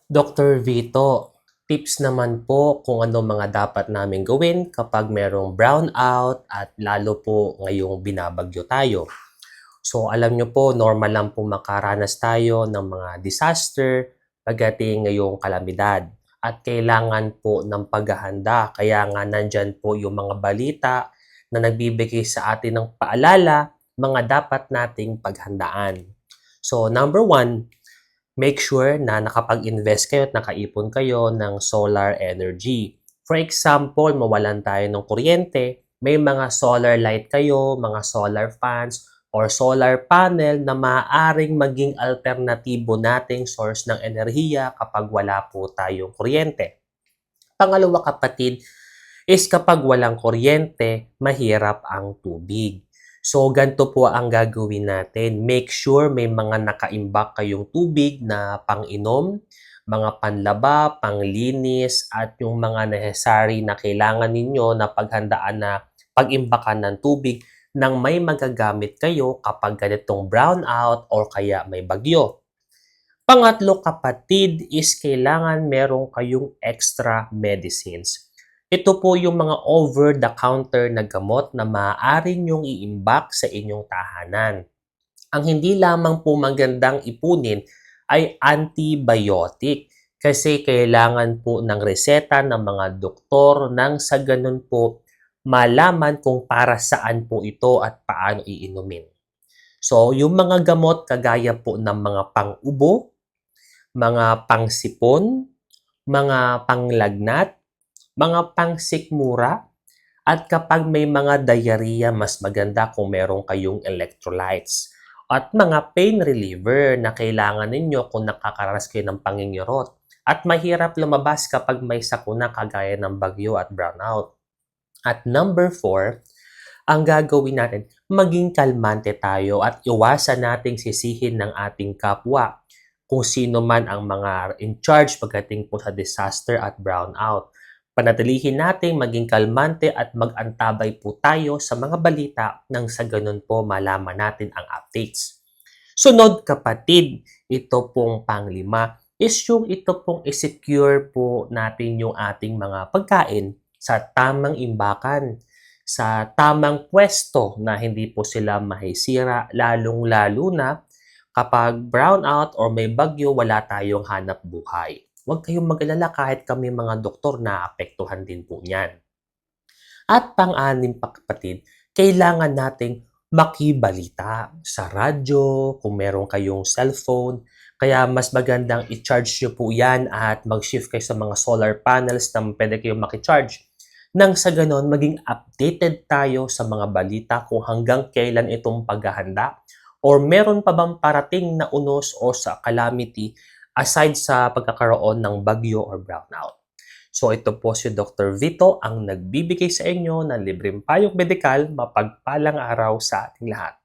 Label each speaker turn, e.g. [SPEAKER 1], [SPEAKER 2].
[SPEAKER 1] Dr. Vito, tips naman po kung ano mga dapat namin gawin kapag merong brownout at lalo po ngayong binabagyo tayo. So alam nyo po, normal lang po makaranas tayo ng mga disaster pagdating ngayong kalamidad. At kailangan po ng paghahanda. Kaya nga nandyan po yung mga balita na nagbibigay sa atin ng paalala, mga dapat nating paghandaan. So number one, make sure na nakapag-invest kayo at nakaipon kayo ng solar energy. For example, mawalan tayo ng kuryente, may mga solar light kayo, mga solar fans, or solar panel na maaaring maging alternatibo nating source ng enerhiya kapag wala po tayong kuryente. Pangalawa kapatid, is kapag walang kuryente, mahirap ang tubig. So, ganito po ang gagawin natin. Make sure may mga nakaimbak kayong tubig na pang-inom, mga panlaba, panglinis, at yung mga necessary na kailangan ninyo na paghandaan na pag-imbakan ng tubig nang may magagamit kayo kapag ganitong brownout or kaya may bagyo. Pangatlo kapatid is kailangan meron kayong extra medicines. Ito po yung mga over-the-counter na gamot na maaari nyong iimbak sa inyong tahanan. Ang hindi lamang po magandang ipunin ay antibiotic kasi kailangan po ng reseta ng mga doktor nang sa ganun po malaman kung para saan po ito at paano iinumin. So, yung mga gamot kagaya po ng mga pang-ubo, mga pangsipon, mga panglagnat, mga pangsikmura, at kapag may mga diarrhea, mas maganda kung meron kayong electrolytes. At mga pain reliever na kailangan ninyo kung nakakaranas kayo ng pangingirot. At mahirap lumabas kapag may sakuna kagaya ng bagyo at brownout. At number 4, ang gagawin natin, maging kalmante tayo at iwasan nating sisihin ng ating kapwa kung sino man ang mga in charge pagdating po sa disaster at brownout. Panatilihin natin maging kalmante at mag-antabay po tayo sa mga balita nang sa ganun po malaman natin ang updates. Sunod kapatid, ito pong panglima is yung ito pong i-secure po natin yung ating mga pagkain sa tamang imbakan, sa tamang pwesto na hindi po sila mahisira, lalong-lalo na kapag brownout or may bagyo, wala tayong hanap buhay. Huwag kayong mag-alala kahit kami mga doktor na apektuhan din po niyan. At pang-anim pa kapatid, kailangan nating makibalita sa radyo, kung meron kayong cellphone. Kaya mas magandang i-charge nyo po yan at mag-shift kayo sa mga solar panels na pwede kayong makicharge. Nang sa ganon, maging updated tayo sa mga balita kung hanggang kailan itong paghahanda or meron pa bang parating na unos o sa calamity aside sa pagkakaroon ng bagyo or brownout. So ito po si Dr. Vito ang nagbibigay sa inyo ng libreng payong medikal. Mapagpalang araw sa ating lahat.